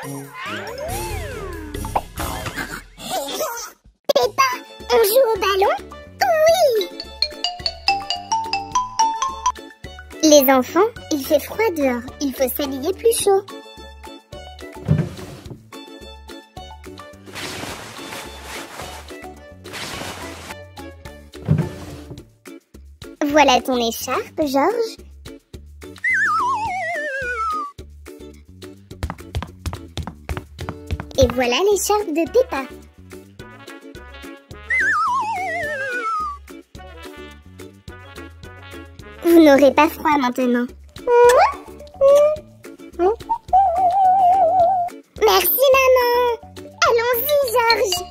Peppa, on joue au ballon? Oui! Les enfants, il fait froid dehors. Il faut s'habiller plus chaud. Voilà ton écharpe, Georges. Et voilà l'écharpe de Peppa. Vous n'aurez pas froid maintenant. Merci maman. Allons-y Georges.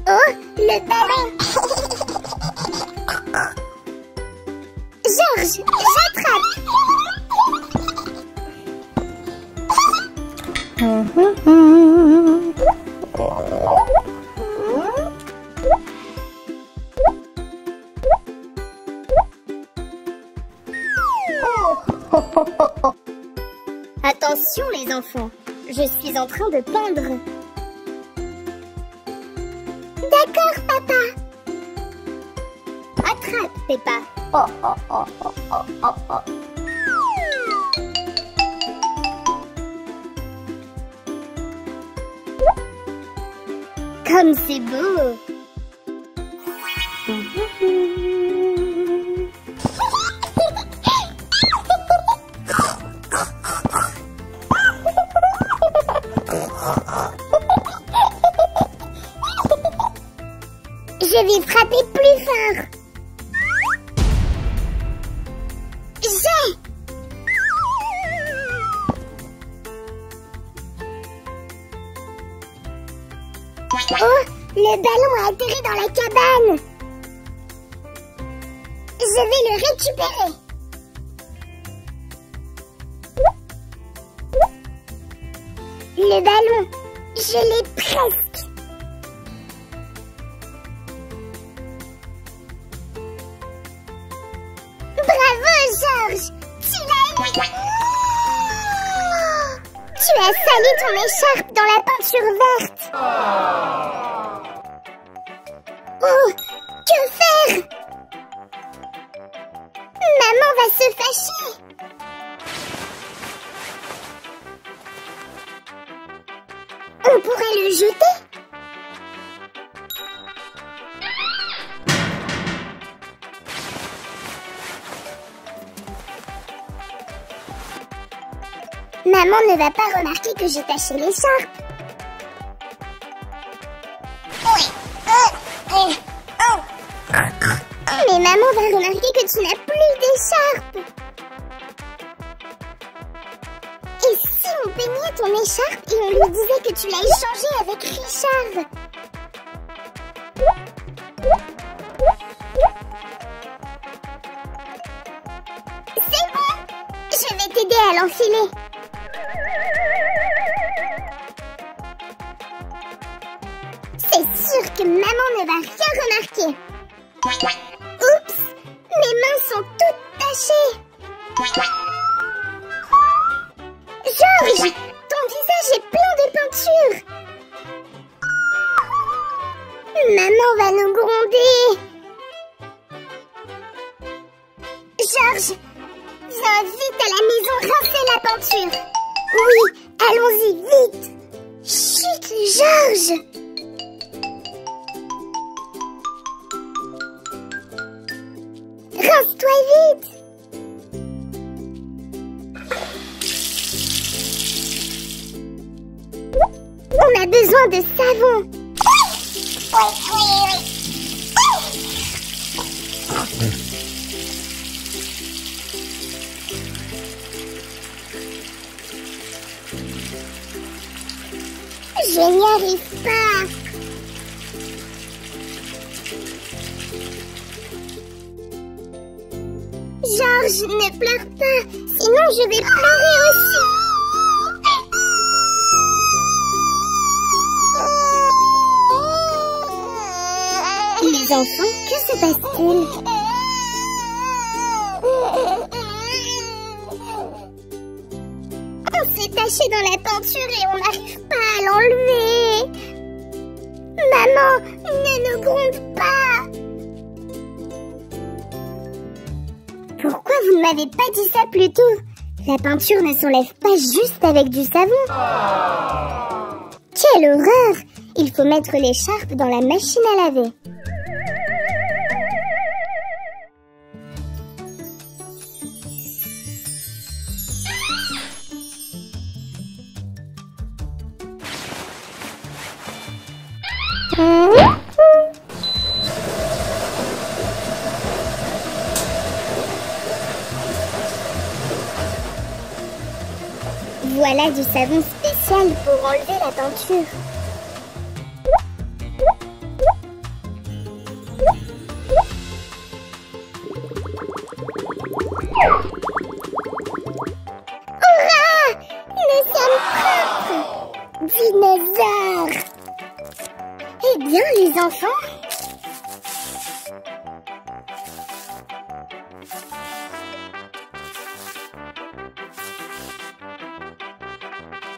Oh, le ballon. Georges, j'attrape. Attention les enfants, je suis en train de pendre. D'accord papa. Attrape Peppa. Comme c'est beau. Je vais frapper plus fort. J'ai. Oh, le ballon a atterri dans la cabane. Je vais le récupérer. Le ballon, je l'ai presque. Bravo, Georges! Tu l'as eu! Tu as salé ton écharpe dans la peinture verte! Oh! Que faire? Maman va se fâcher! On pourrait le jeter? Maman ne va pas remarquer que j'ai taché l'écharpe. Mais maman va remarquer que tu n'as plus d'écharpe. Et si on peignait ton écharpe et on lui disait que tu l'as échangée avec Richard? C'est bon, je vais t'aider à l'enfiler. C'est sûr que maman ne va rien remarquer. Oups, mes mains sont toutes tachées. Georges, ton visage est plein de peinture. Maman va nous gronder. Georges, viens vite à la maison rincer la peinture. Oui, allons-y vite. Chut, Georges. Rince-toi vite. On a besoin de savon. Je n'y arrive pas. Georges, ne pleure pas, sinon je vais pleurer aussi. Les enfants, que se passe-t-il? est taché dans la peinture et on n'arrive pas à l'enlever. Maman, ne nous gronde pas. Pourquoi vous ne m'avez pas dit ça plus tôt? La peinture ne s'enlève pas juste avec du savon. Quelle horreur! Il faut mettre l'écharpe dans la machine à laver. Voilà du savon spécial pour enlever la peinture. Hurrah! Nous sommes propres! Dinosaures! Eh bien, les enfants?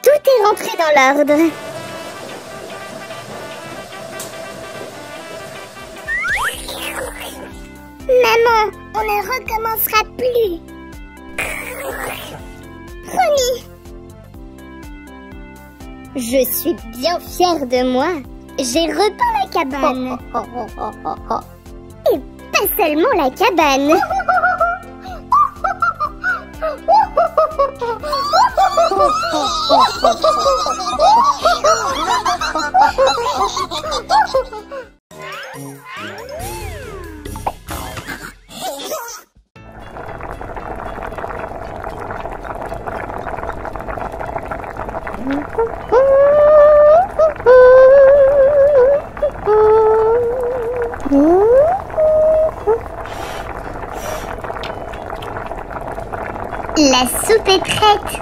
Tout est rentré dans l'ordre. Maman, on ne recommencera plus. Promis. Je suis bien fière de moi. J'ai repeint la cabane. Et pas seulement la cabane. La soupe est prête.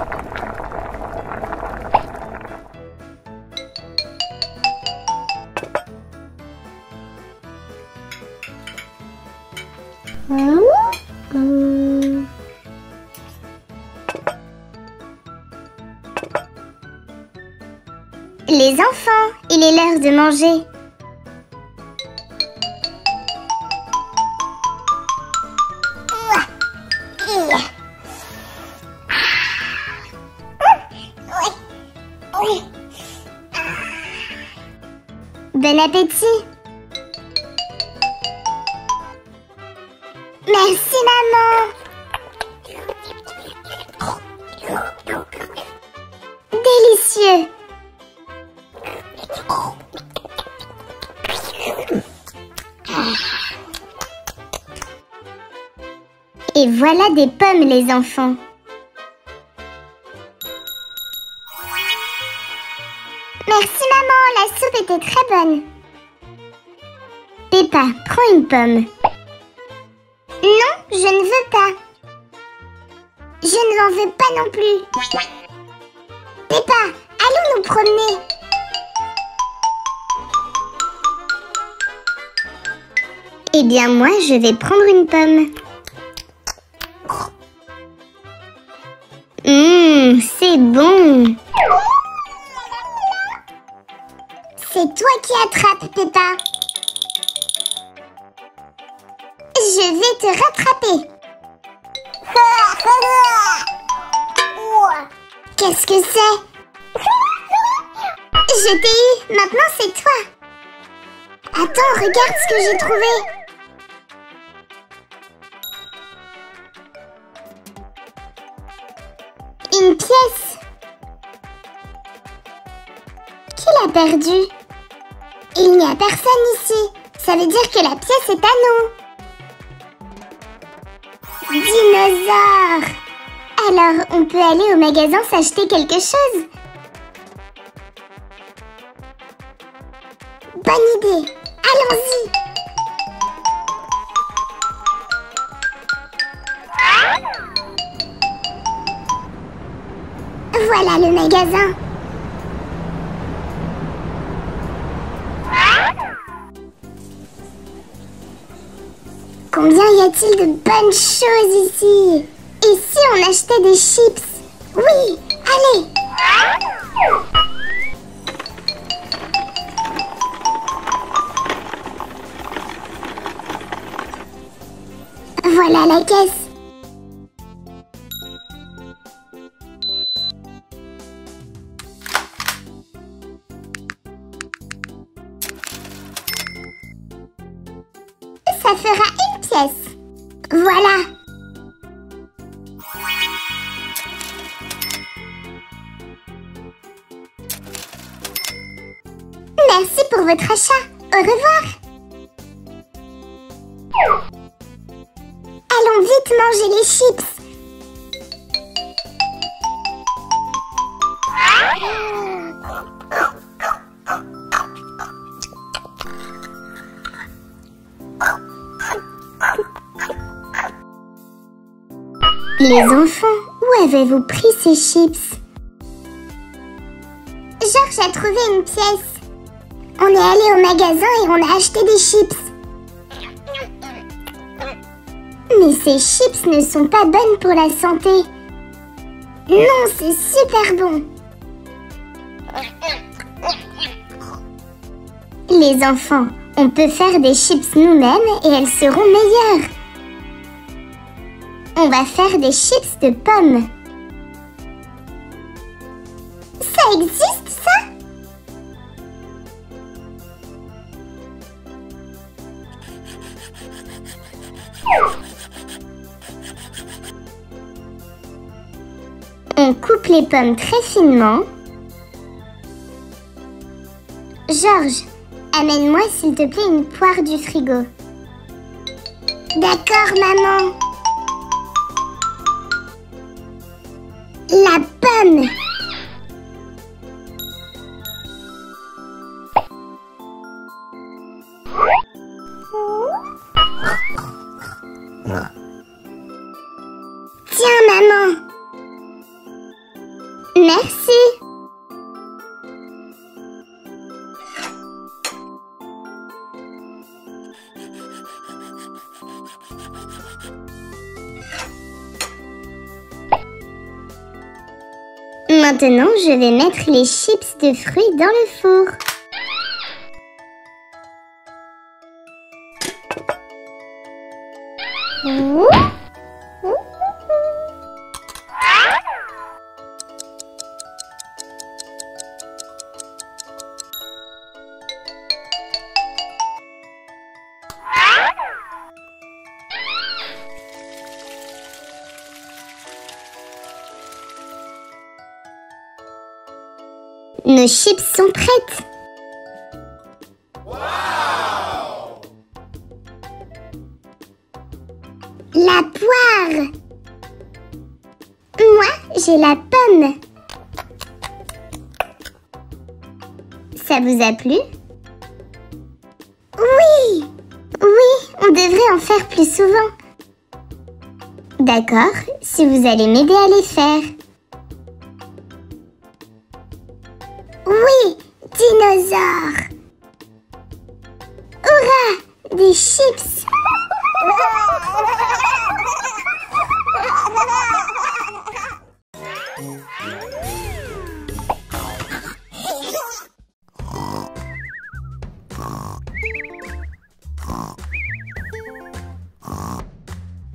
Les enfants, il est l'heure de manger. Bon appétit. Merci maman. Délicieux. Et voilà des pommes les enfants. Merci maman, la soupe était très bonne. Peppa, prends une pomme. Non, je ne veux pas. Je ne l'en veux pas non plus. Peppa, allons nous promener. Eh bien moi, je vais prendre une pomme. C'est bon. C'est toi qui attrapes, Peppa. Je vais te rattraper. Qu'est-ce que c'est? Je t'ai eu, maintenant c'est toi. Attends, regarde ce que j'ai trouvé. Une pièce. Qui l'a perdue? Il n'y a personne ici. Ça veut dire que la pièce est à nous. Dinosaure. Alors, on peut aller au magasin s'acheter quelque chose? Bonne idée. Allons-y. Voilà le magasin. Combien y a-t-il de bonnes choses ici? Et si on achetait des chips? Oui, allez! la caisse. Ça fera une pièce. Voilà. Merci pour votre achat. Au revoir. Allons vite manger les chips. Les enfants, où avez-vous pris ces chips? Georges a trouvé une pièce. On est allé au magasin et on a acheté des chips. Mais ces chips ne sont pas bonnes pour la santé. Non, c'est super bon. Les enfants, on peut faire des chips nous-mêmes et elles seront meilleures. On va faire des chips de pommes. Ça existe, ça? On coupe les pommes très finement. Georges, amène-moi s'il te plaît une poire du frigo. D'accord, maman. La pomme. Tiens, maman. Merci. Maintenant, je vais mettre les chips de fruits dans le four. Nos chips sont prêtes. Wow! La poire. Moi, j'ai la pomme. Ça vous a plu? Oui! Oui, on devrait en faire plus souvent. D'accord, si vous allez m'aider à les faire. Oui, dinosaure. Hurrah, des chips.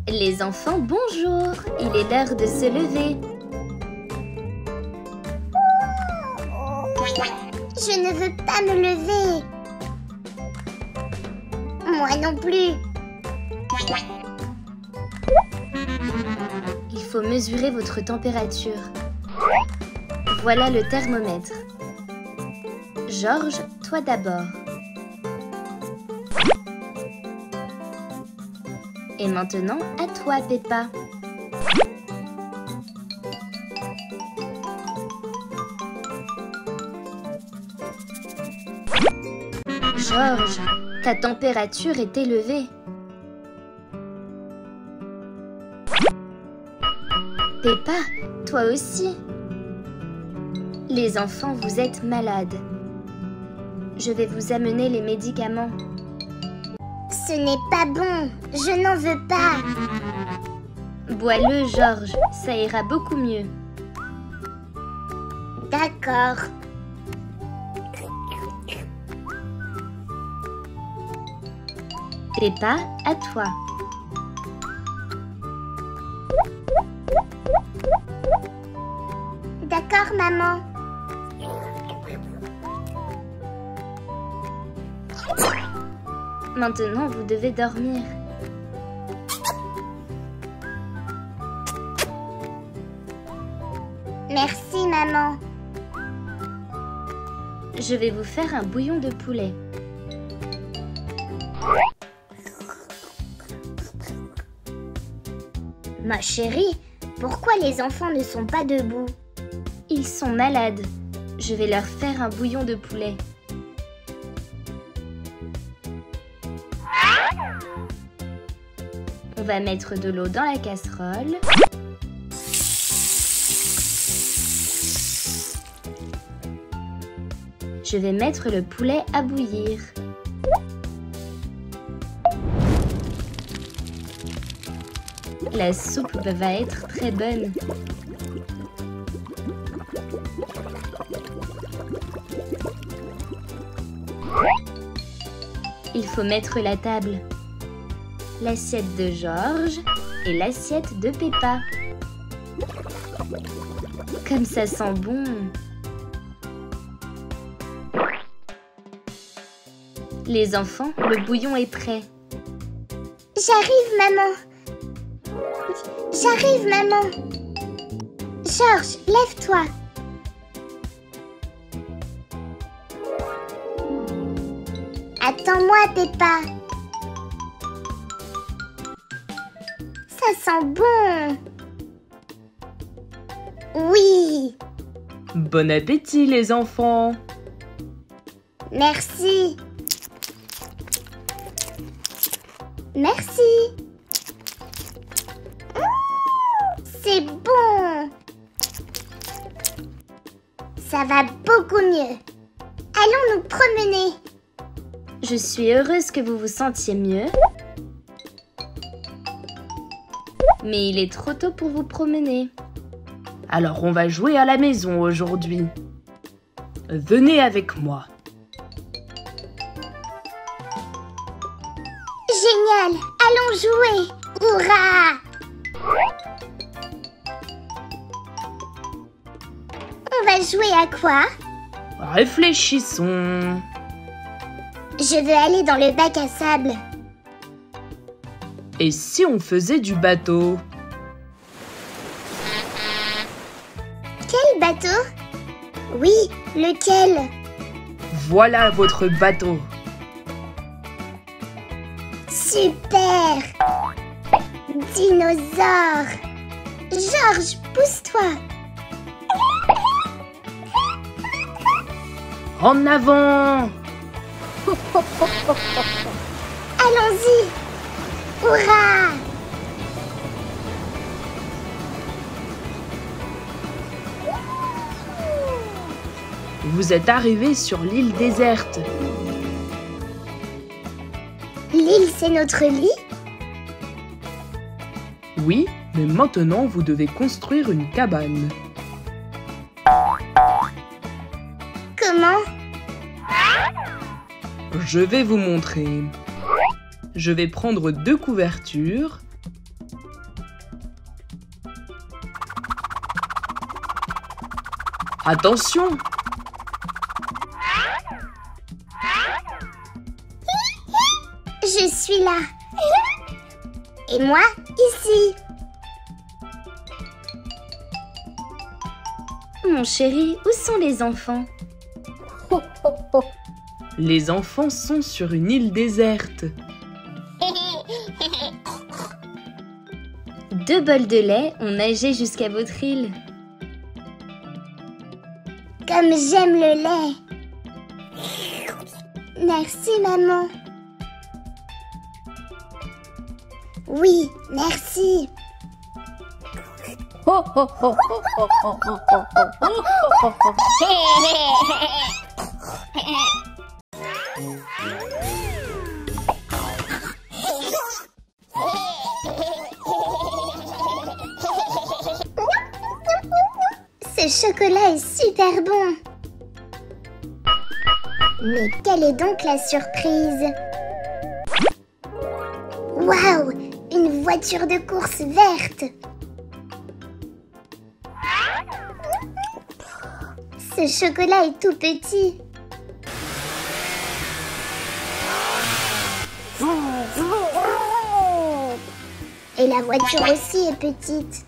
Les enfants, bonjour. Il est l'heure de se lever. Je ne veux pas me lever. Moi non plus. Il faut mesurer votre température. Voilà le thermomètre. Georges, toi d'abord. Et maintenant, à toi, Peppa. Georges, ta température est élevée. Peppa, toi aussi. Les enfants, vous êtes malades. Je vais vous amener les médicaments. Ce n'est pas bon. Je n'en veux pas. Bois-le, Georges. Ça ira beaucoup mieux. D'accord. Peppa, à toi. D'accord, maman. Maintenant, vous devez dormir. Merci, maman. Je vais vous faire un bouillon de poulet. Ma chérie, pourquoi les enfants ne sont pas debout? Ils sont malades. Je vais leur faire un bouillon de poulet. On va mettre de l'eau dans la casserole. Je vais mettre le poulet à bouillir. La soupe va être très bonne. Il faut mettre la table. L'assiette de Georges et l'assiette de Peppa. Comme ça sent bon! Les enfants, le bouillon est prêt. J'arrive, maman. J'arrive, maman. Georges, lève-toi. Attends-moi, Peppa. Ça sent bon. Oui. Bon appétit, les enfants. Merci. Merci. C'est bon. Ça va beaucoup mieux. Allons nous promener. Je suis heureuse que vous vous sentiez mieux. Mais il est trop tôt pour vous promener. Alors on va jouer à la maison aujourd'hui. Venez avec moi. Génial. Allons jouer. Hurrah! On va jouer à quoi? Réfléchissons. Je veux aller dans le bac à sable. Et si on faisait du bateau? Quel bateau? Oui, lequel? Voilà votre bateau. Super! Dinosaure! Georges, pousse-toi! En avant! Allons-y! Hurrah! Vous êtes arrivés sur l'île déserte. L'île, c'est notre lit? Oui, mais maintenant vous devez construire une cabane. Comment? Je vais vous montrer. Je vais prendre 2 couvertures. Attention! Je suis là. Et moi, ici. Mon chéri, où sont les enfants? Les enfants sont sur une île déserte. 2 bols de lait ont nagé jusqu'à votre île. Comme j'aime le lait. Merci, maman. Oui, merci. Ce chocolat est super bon. Mais quelle est donc la surprise? Waouh! Une voiture de course verte! Ce chocolat est tout petit. Et la voiture aussi est petite.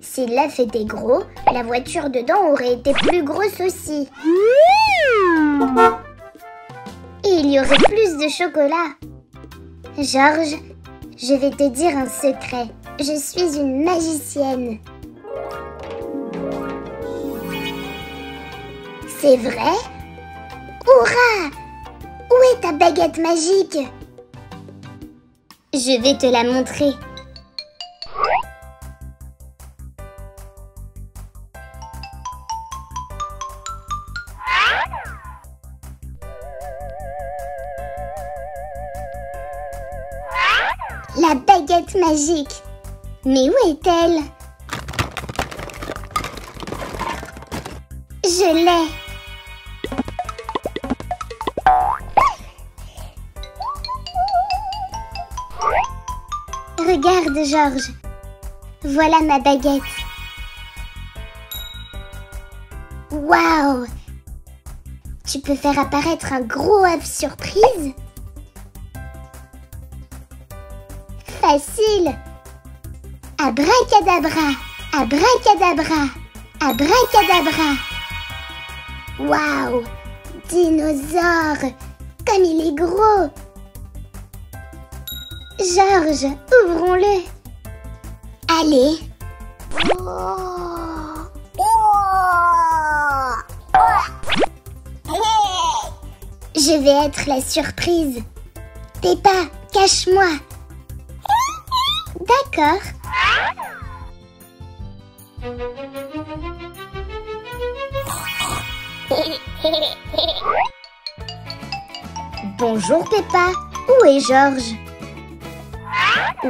Si l'œuf était gros, la voiture dedans aurait été plus grosse aussi. Et il y aurait plus de chocolat. Georges, je vais te dire un secret. Je suis une magicienne. C'est vrai? Hurrah! Où est ta baguette magique? Je vais te la montrer. La baguette magique. Mais où est-elle? Je l'ai. Regarde, Georges. Voilà ma baguette. Waouh! Tu peux faire apparaître un gros œuf surprise? Facile! Abracadabra! Abracadabra! Abracadabra! Waouh! Dinosaure! Comme il est gros! Georges, ouvrons-le! Allez! Je vais être la surprise! Peppa, cache-moi! D'accord. Bonjour Peppa, où est Georges?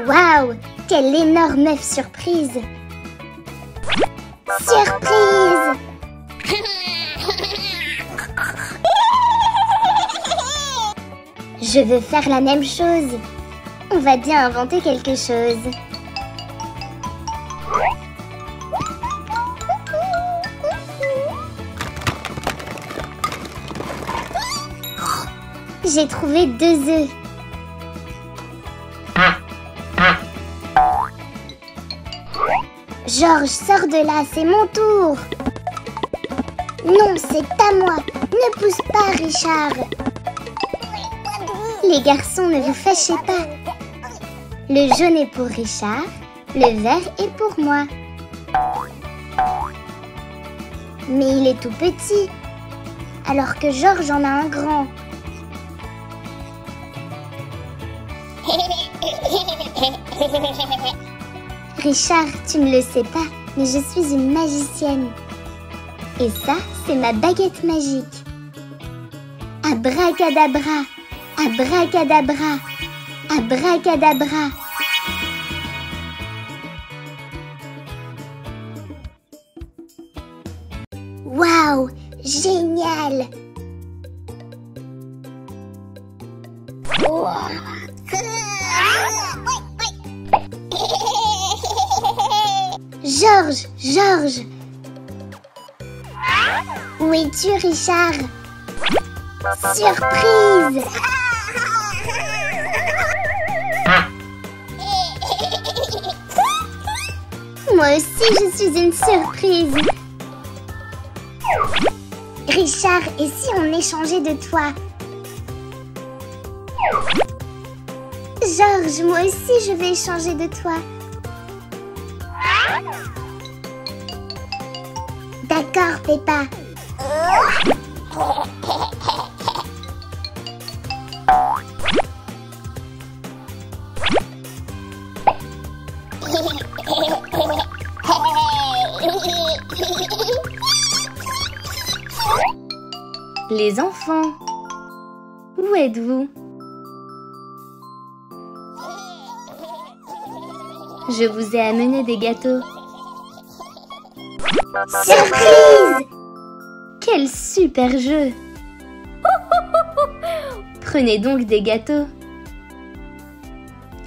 Waouh, quelle énorme œuf surprise! Surprise! Je veux faire la même chose. On va bien inventer quelque chose. J'ai trouvé 2 œufs. Georges, sors de là, c'est mon tour. Non, c'est à moi. Ne pousse pas, Richard. Les garçons, ne vous fâchez pas. Le jaune est pour Richard, le vert est pour moi. Mais il est tout petit, alors que Georges en a un grand. Richard, tu ne le sais pas, mais je suis une magicienne. Et ça, c'est ma baguette magique. Abracadabra, abracadabra, abracadabra. Waouh, génial! Georges, Georges! Où es-tu, Richard? Surprise! Moi aussi, je suis une surprise. Richard, et si on échangeait de toi? Georges, moi aussi, je vais échanger de toi. D'accord, Peppa. Les enfants, où êtes-vous? Je vous ai amené des gâteaux. Surprise! Quel super jeu! Prenez donc des gâteaux.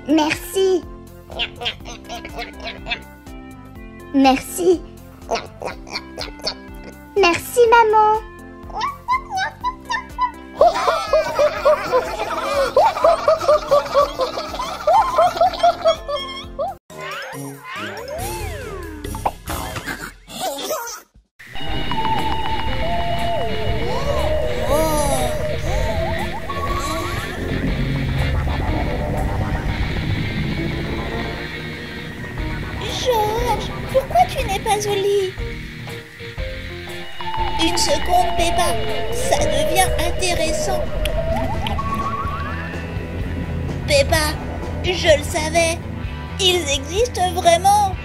Merci. Merci. Merci, maman. Georges, pourquoi tu n'es pas au lit? Une seconde, Peppa, ça devient intéressant. Peppa, je le savais, ils existent vraiment.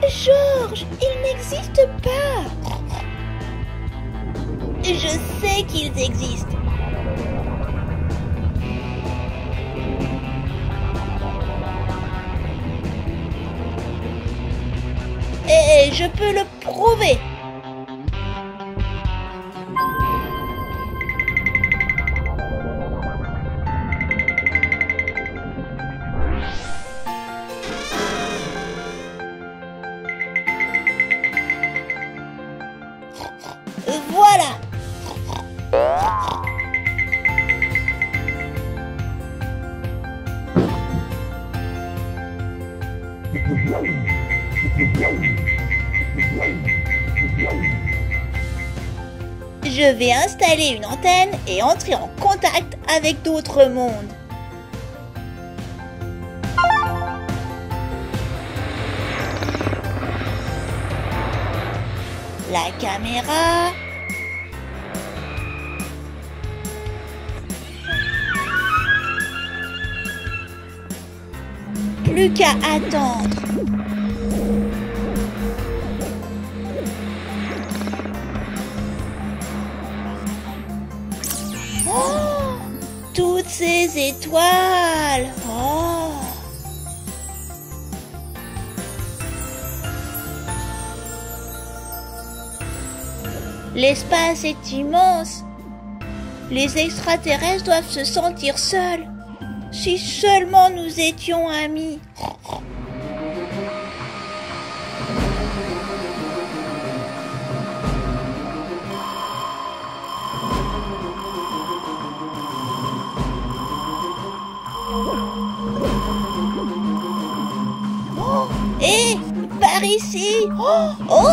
Georges, ils n'existent pas. Je sais qu'ils existent. Et je peux le prouver. Voilà. Je vais installer une antenne et entrer en contact avec d'autres mondes. La caméra. Plus qu'à attendre. Oh, toutes ces étoiles. Oh. L'espace est immense. Les extraterrestres doivent se sentir seuls. Si seulement nous étions amis. Oh, hé, par ici. Oh, oh.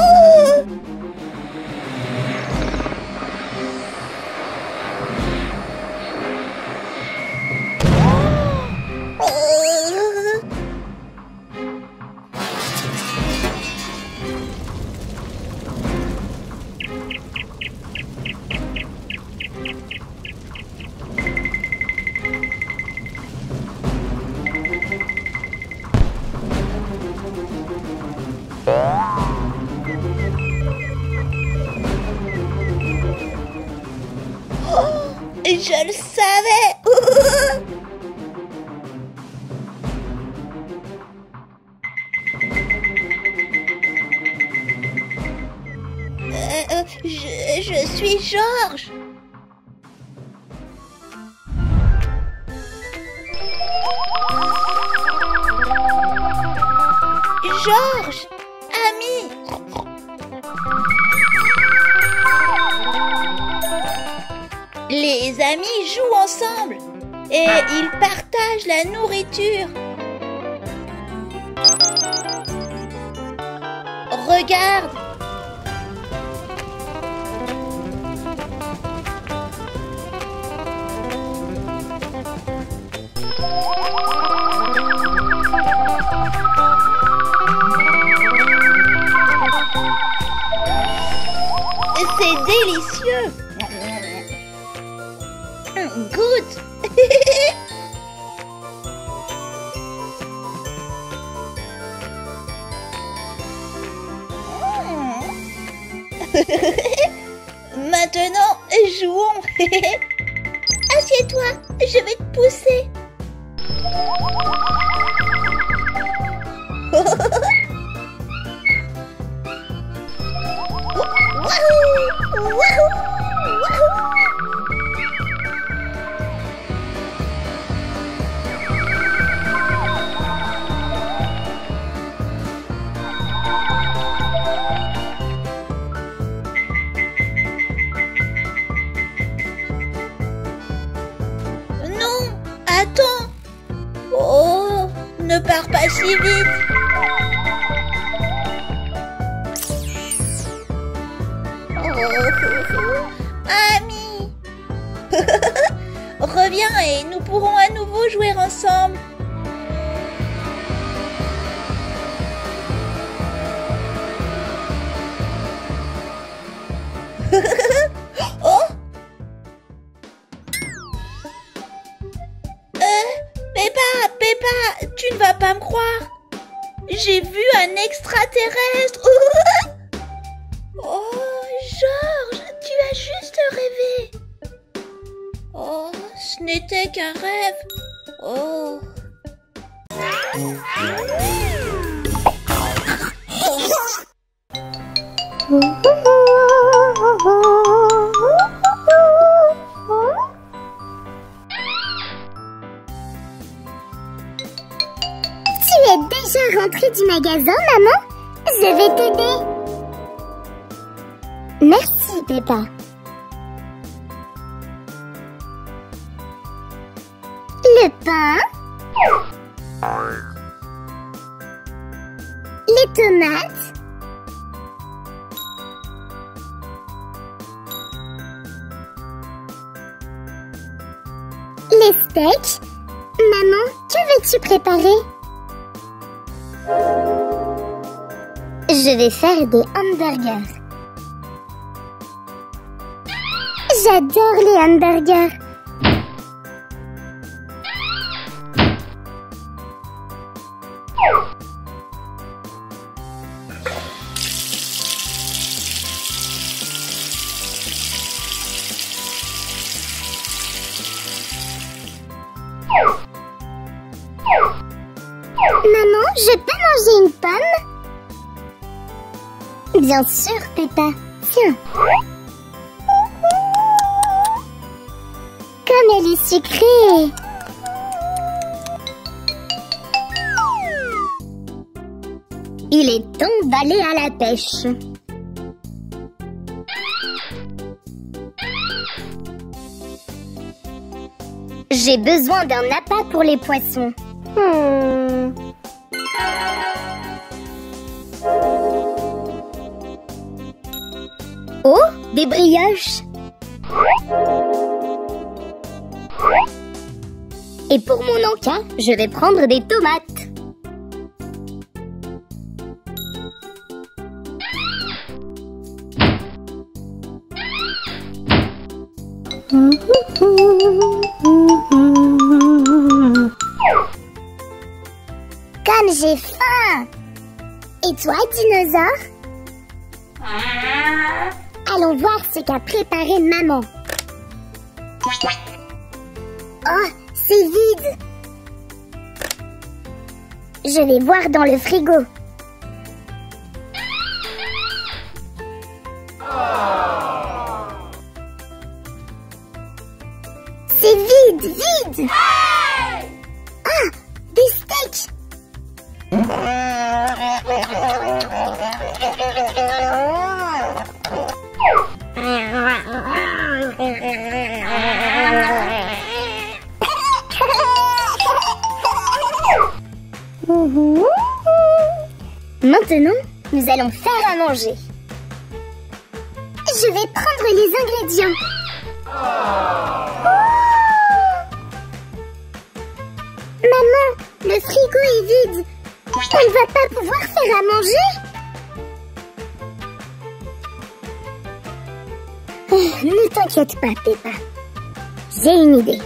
Je le savais. Je suis Georges. Georges, ami. Les amis jouent ensemble et ils partagent la nourriture. Regarde. C'est délicieux. Goûte. Maintenant, jouons. Assieds-toi, je vais te pousser. Wahou! Wahou! Wahou! plus vite. Ami. Reviens et nous pourrons à nouveau jouer ensemble. Oh! Peppa, tu ne vas pas me croire. J'ai vu un extraterrestre. Oh, Georges, tu as juste rêvé. Oh, ce n'était qu'un rêve. Oh. Tu es déjà rentrée du magasin, maman? Je vais t'aider. Merci, Peppa. Le pain. Les tomates. Les steaks. Maman, que veux-tu préparer? Je vais faire des hamburgers. J'adore les hamburgers. Maman, je peux manger une pomme? Bien sûr, Peppa. Tiens. Comme elle est sucrée. Il est temps d'aller à la pêche. J'ai besoin d'un appât pour les poissons. Oh, des brioches. Et pour mon encas, je vais prendre des tomates. Comme j'ai faim. Et toi, dinosaure? Allons voir ce qu'a préparé maman. Oh, c'est vide. Je vais voir dans le frigo. C'est vide, vide. Ah, des steaks. Maintenant, nous allons faire à manger. Je vais prendre les ingrédients. Maman, le frigo est vide. On ne va pas pouvoir faire à manger. Ne t'inquiète pas, Peppa. J'ai une idée.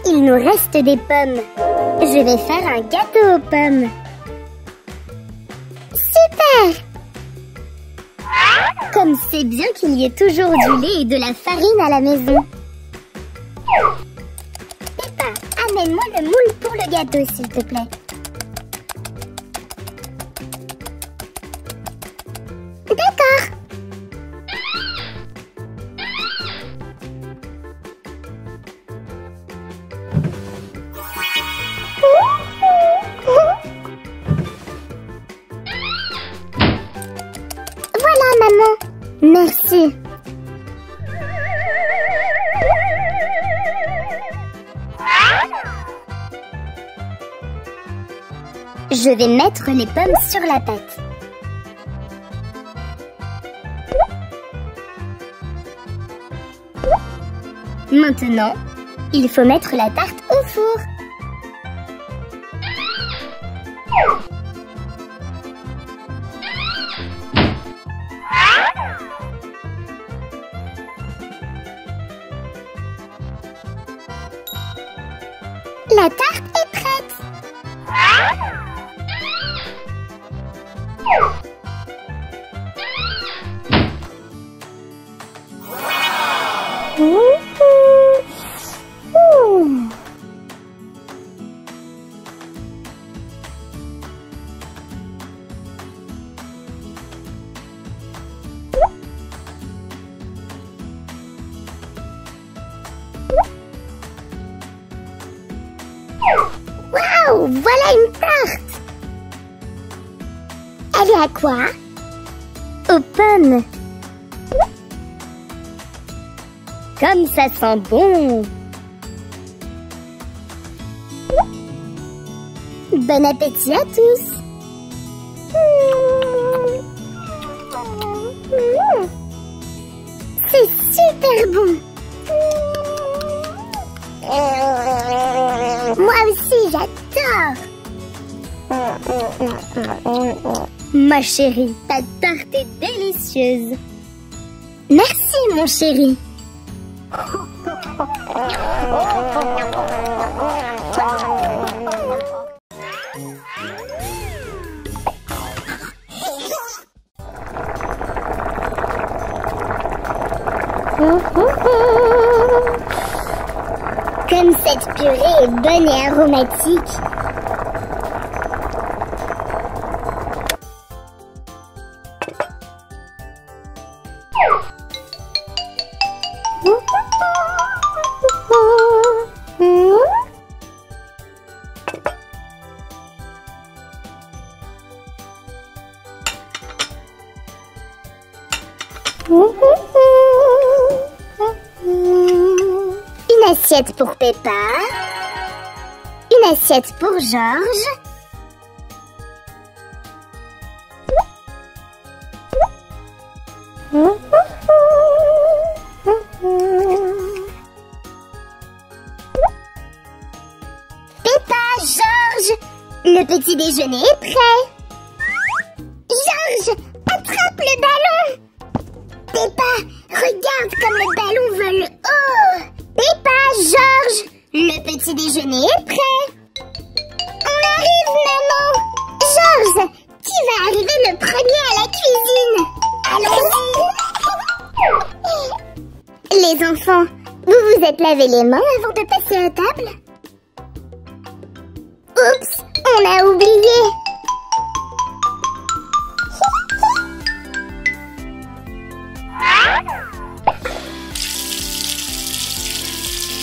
Il nous reste des pommes. Je vais faire un gâteau aux pommes. Super! Comme c'est bien qu'il y ait toujours du lait et de la farine à la maison. Peppa, amène-moi le moule pour le gâteau, s'il te plaît. D'accord. Voilà, maman. Merci. Je vais mettre les pommes sur la pâte. Maintenant, il faut mettre la tarte au four. La tarte est prête. Waouh, voilà une tarte. Elle est à quoi? Aux pommes. Comme ça sent bon. Bon appétit à tous. C'est super bon. Moi aussi, j'adore. Ma chérie, ta tarte est délicieuse. Merci, mon chéri. Comme cette purée est bonne et aromatique. Une assiette pour Peppa. Une assiette pour Georges. Peppa, Georges, le petit déjeuner est prêt. Georges, attrape le ballon. Peppa, regarde comme le ballon vole haut. Peppa, Georges, le petit déjeuner est prêt. On arrive, maman. Georges, qui va arriver le premier à la cuisine? Allons-y. Les enfants, vous vous êtes lavé les mains avant de passer à table? Oups, on a oublié.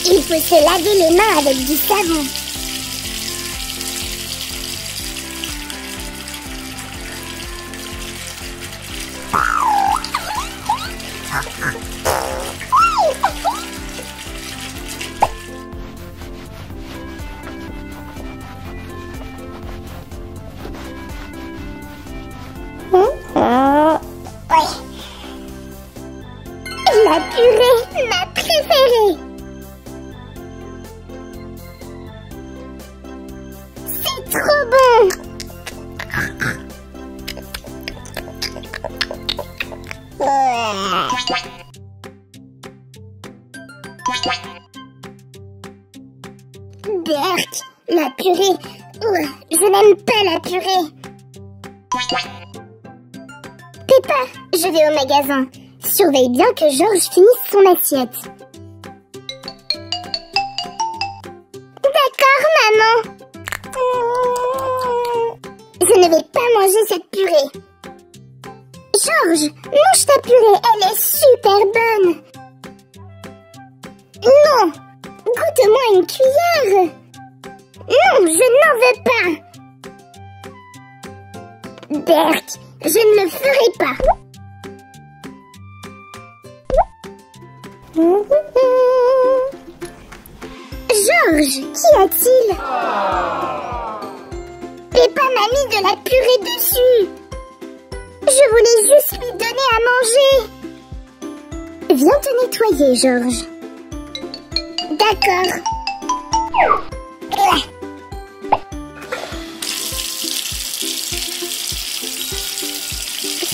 Il faut se laver les mains avec du savon. La purée, ma préférée. C'est trop bon. Berk, la purée. Je n'aime pas la purée. Peppa, je vais au magasin. Surveille bien que Georges finisse son assiette. D'accord, maman. Je ne vais pas manger cette purée. Georges, mange ta purée, elle est super bonne. Non, goûte-moi une cuillère. Non, je n'en veux pas. Berk, je ne le ferai pas. Georges, qu'y a-t-il? Peppa m'a mis de la purée dessus. Je voulais juste lui donner à manger. Viens te nettoyer, George. D'accord.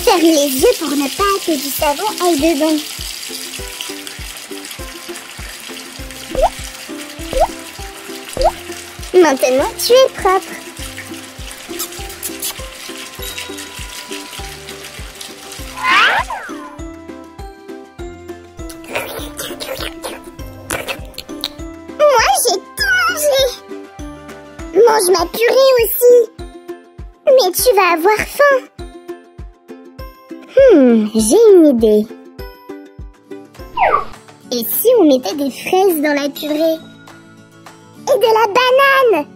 Ferme les yeux pour ne pas que du savon aille dedans. Maintenant, tu es propre. Moi, j'ai tout mangé. Mange ma purée aussi. Mais tu vas avoir faim. J'ai une idée. Et si on mettait des fraises dans la purée? Et de la banane?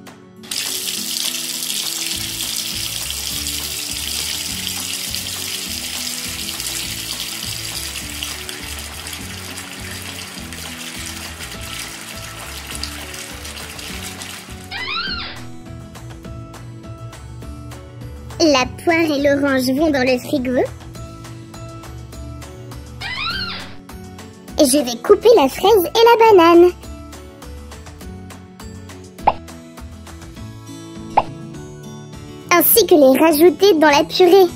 La poire et l'orange vont dans le frigo. Et je vais couper la fraise et la banane. Ainsi que les rajouter dans la purée.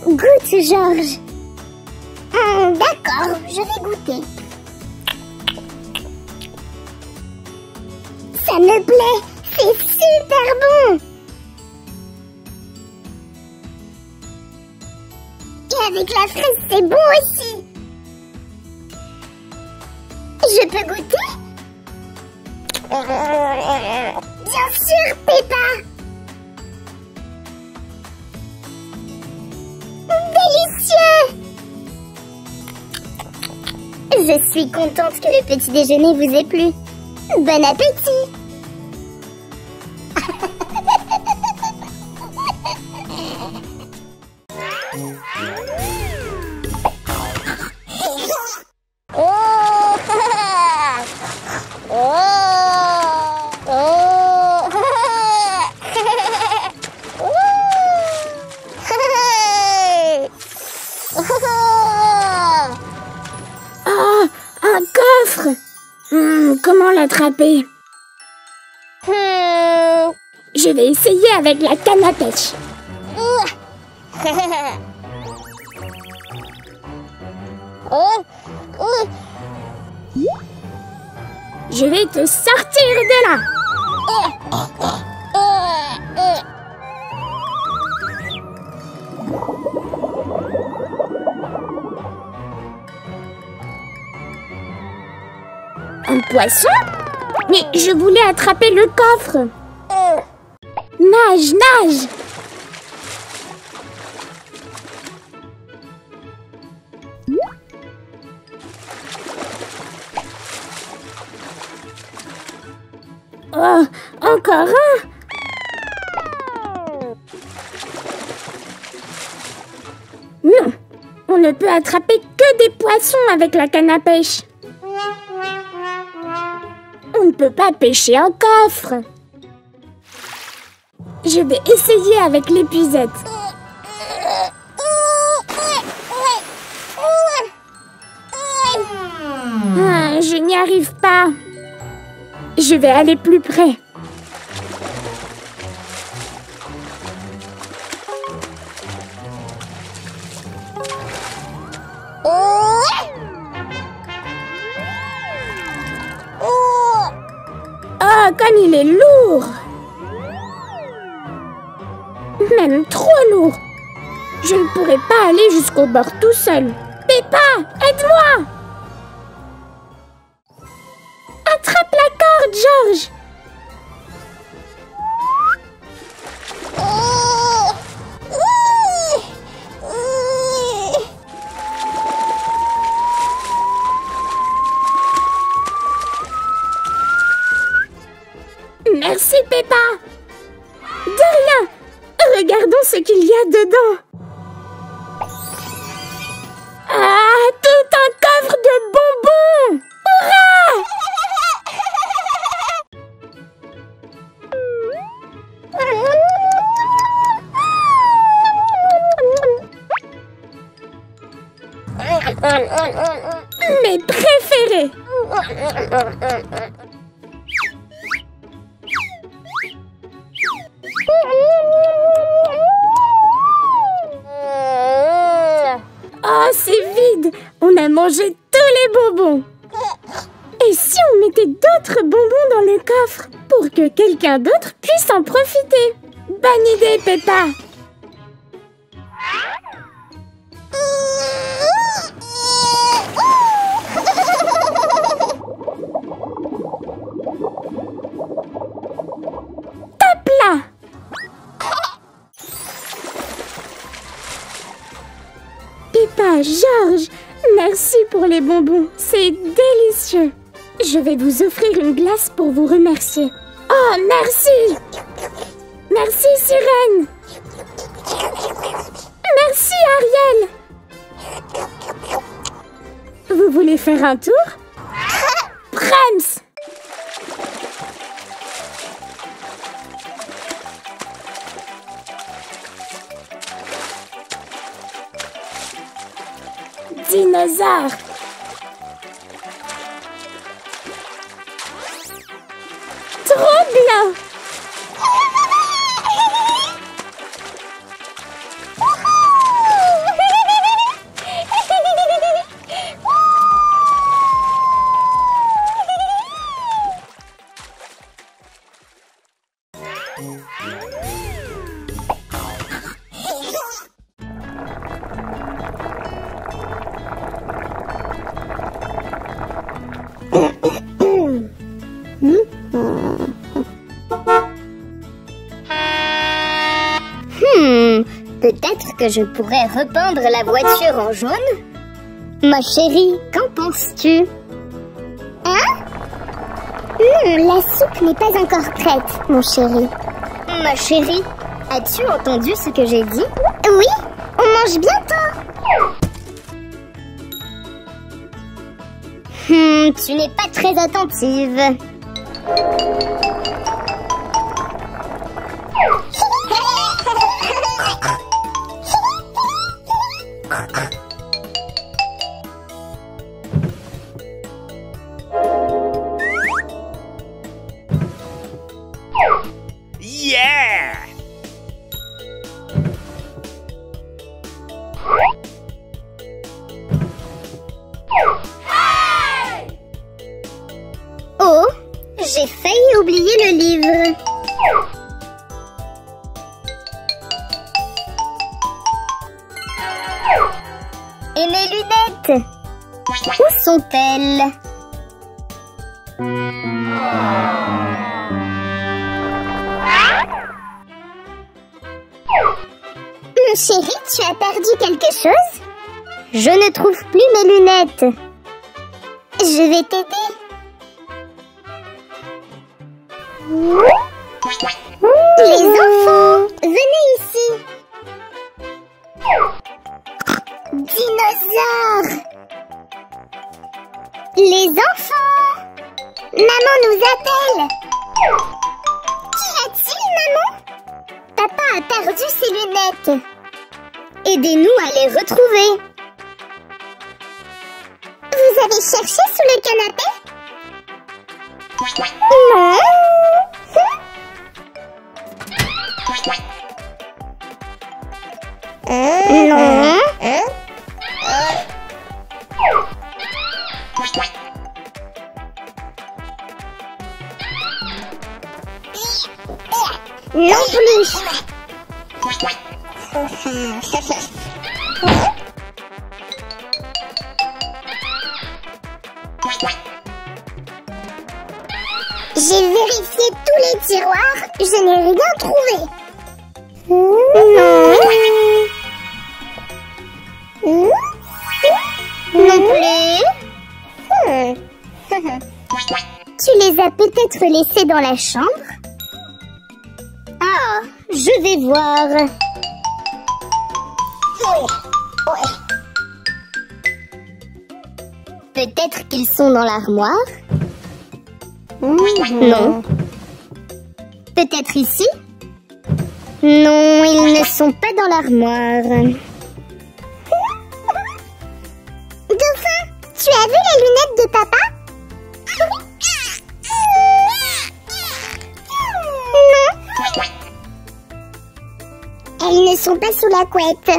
Goûte, George. D'accord, je vais goûter. Ça me plaît, c'est super bon. Et avec la fraise, c'est bon aussi. Je peux goûter? Bien sûr, Peppa. Délicieux. Je suis contente que le petit déjeuner vous ait plu. Bon appétit. Comment l'attraper? Je vais essayer avec la canne à pêche. Je vais te sortir de là. Un poisson? Mais je voulais attraper le coffre. Nage, nage! Oh, encore un! Non, on ne peut attraper que des poissons avec la canne à pêche. On ne peut pas pêcher un coffre. Je vais essayer avec l'épuisette. Je n'y arrive pas. Je vais aller plus près. Oh, comme il est lourd! Même trop lourd! Je ne pourrai pas aller jusqu'au bord tout seul. Peppa, aide-moi! Attrape la corde, George! Merci, Peppa. De rien. Regardons ce qu'il y a dedans. Ah, tout un coffre de bonbons. Hurrah! Mes préférés. Oh, c'est vide. On a mangé tous les bonbons. Et si on mettait d'autres bonbons dans le coffre pour que quelqu'un d'autre puisse en profiter? Bonne idée, Peppa. Top là. Peppa, George, merci pour les bonbons, c'est délicieux. Je vais vous offrir une glace pour vous remercier. Oh, merci. Merci, Sirène. Merci, Ariel. Vous voulez faire un tour? Brems. Dinosaure. Trop bien. Peut-être que je pourrais repeindre la voiture en jaune? Ma chérie, qu'en penses-tu? Hein? Non, la soupe n'est pas encore prête, mon chéri. Ma chérie, as-tu entendu ce que j'ai dit? Oui, on mange bientôt. Tu n'es pas très attentive. Yeah! Oh, j'ai failli oublier le livre. Et mes lunettes? Où sont-elles? Mon chéri, tu as perdu quelque chose? Je ne trouve plus mes lunettes. Je vais t'aider. Les enfants, venez ici. Dinosaures. Les enfants. Maman nous appelle. Qu'y a-t-il, maman? Papa a perdu ses lunettes. Aidez-nous à les retrouver. Vous avez cherché sous le canapé? Non. Non. Non plus. J'ai vérifié tous les tiroirs, je n'ai rien trouvé. Non. Non plus. Tu les as peut-être laissés dans la chambre? Ah, je vais voir. Peut-être qu'ils sont dans l'armoire? Non. Peut-être ici? Non, ils ne sont pas dans l'armoire. Elles ne sont pas sous la couette.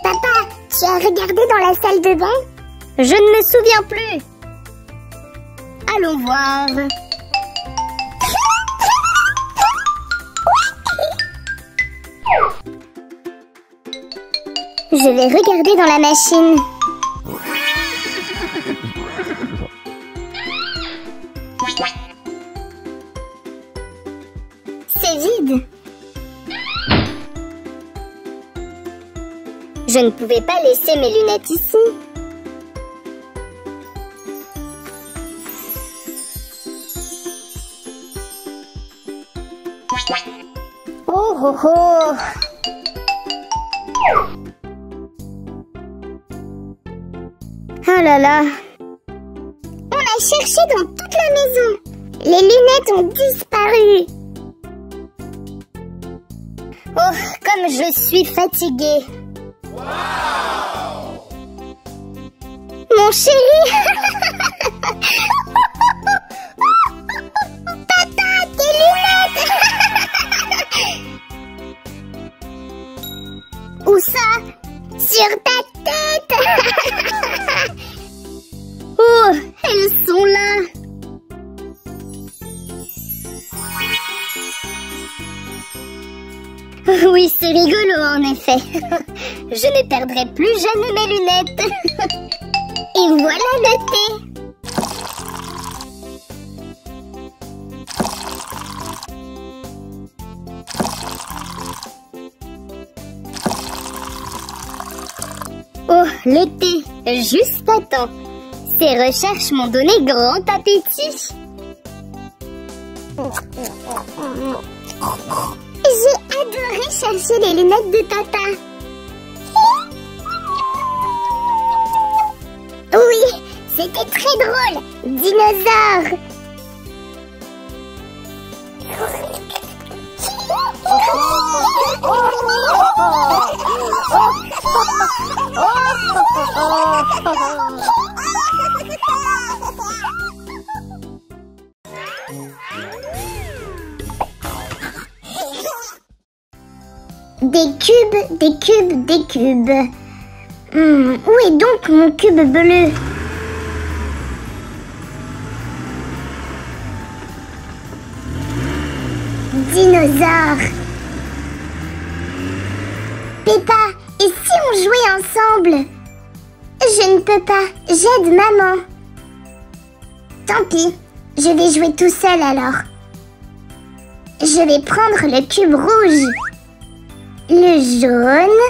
Papa, tu as regardé dans la salle de bain? Je ne me souviens plus. Allons voir. Je vais regarder dans la machine. C'est vide. Je ne pouvais pas laisser mes lunettes ici. Oh oh oh! Oh là là! On a cherché dans toute la maison. Les lunettes ont disparu. Oh, comme je suis fatiguée. Mon chéri! Tata, tes lunettes! Où ça? Sur ta tête! Oh, elles sont là! Oui, c'est rigolo en effet. Je ne perdrai plus jamais mes lunettes. Et voilà le thé. Oh, le thé, juste à temps. Ces recherches m'ont donné grand appétit. J'ai adoré chercher les lunettes de Tata. Oui, c'était très drôle. Dinosaure. Des cubes, des cubes, des cubes. Où est donc mon cube bleu? Dinosaure. Peppa, et si on jouait ensemble? Je ne peux pas, j'aide maman. Tant pis, je vais jouer tout seul alors. Je vais prendre le cube rouge. Le jaune.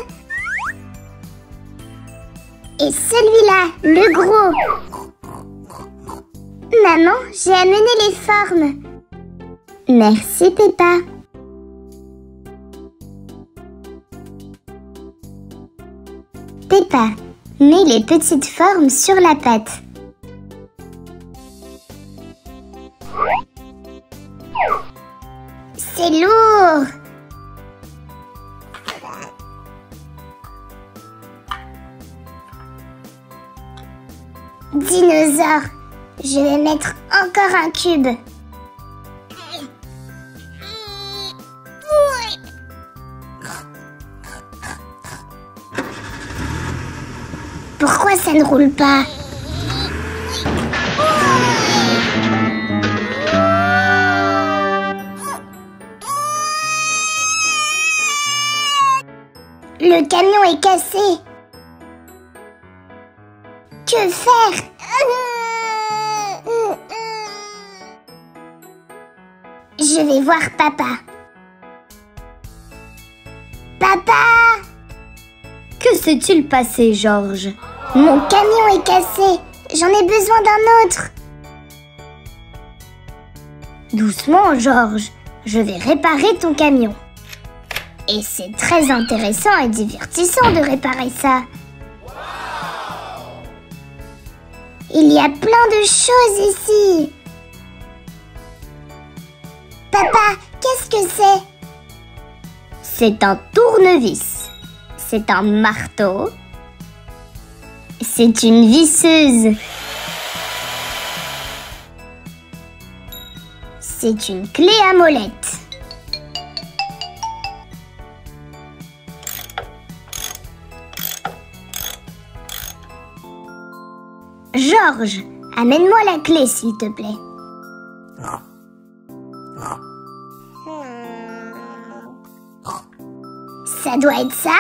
Et celui-là, le gros. Maman, j'ai amené les formes. Merci, Peppa. Peppa, mets les petites formes sur la pâte. C'est lourd. Dinosaure, je vais mettre encore un cube. Pourquoi ça ne roule pas? Le camion est cassé. Que faire? Je vais voir papa. Papa! Que s'est-il passé, Georges? Mon camion est cassé. J'en ai besoin d'un autre. Doucement, Georges. Je vais réparer ton camion. Et c'est très intéressant et divertissant de réparer ça. Il y a plein de choses ici. Papa, qu'est-ce que c'est? C'est un tournevis. C'est un marteau. C'est une visseuse. C'est une clé à molette. Georges, amène-moi la clé, s'il te plaît. Ça doit être ça?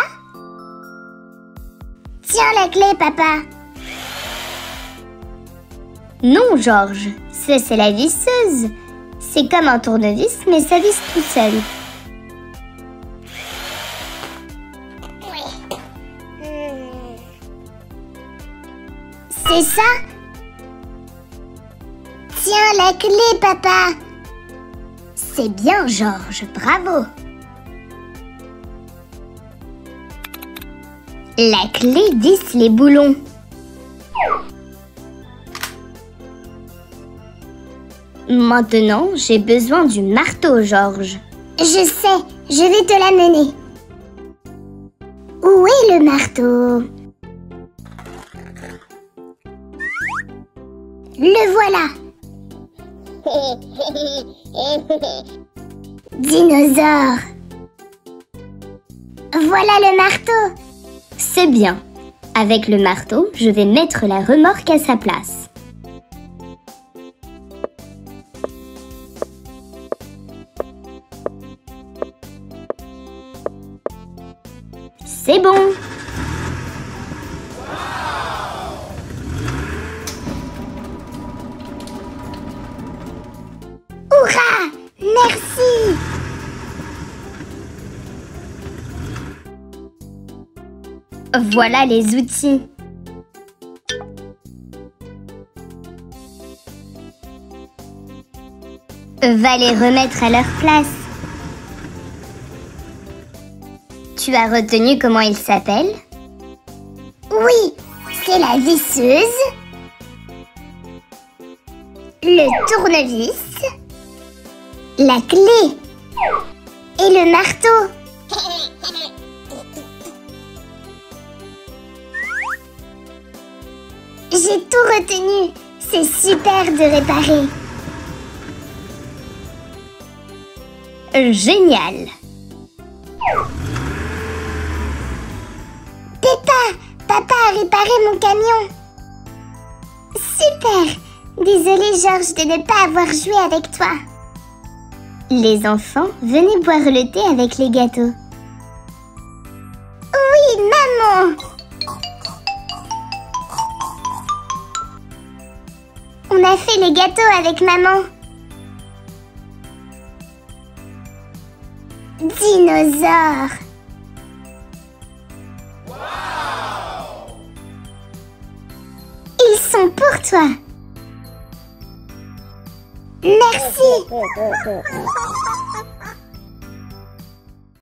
Tiens la clé, papa. Non, Georges, ça c'est la visseuse. C'est comme un tournevis, mais ça visse tout seul. C'est ça? Tiens la clé, papa. C'est bien, Georges, bravo. La clé visse les boulons. Maintenant, j'ai besoin du marteau, Georges. Je sais, je vais te l'amener. Où est le marteau? Le voilà. Dinosaure. Voilà le marteau. C'est bien. Avec le marteau, je vais mettre la remorque à sa place. C'est bon. Hurrah! Merci! Voilà les outils. Va les remettre à leur place. Tu as retenu comment il s'appelle? Oui, c'est la visseuse, le tournevis, la clé et le marteau. J'ai tout retenu. C'est super de réparer. Génial. Peppa, papa a réparé mon camion. Super. Désolée, Georges, de ne pas avoir joué avec toi. Les enfants, venez boire le thé avec les gâteaux. Oui, maman. On a fait les gâteaux avec maman. Dinosaure. Ils sont pour toi. Merci.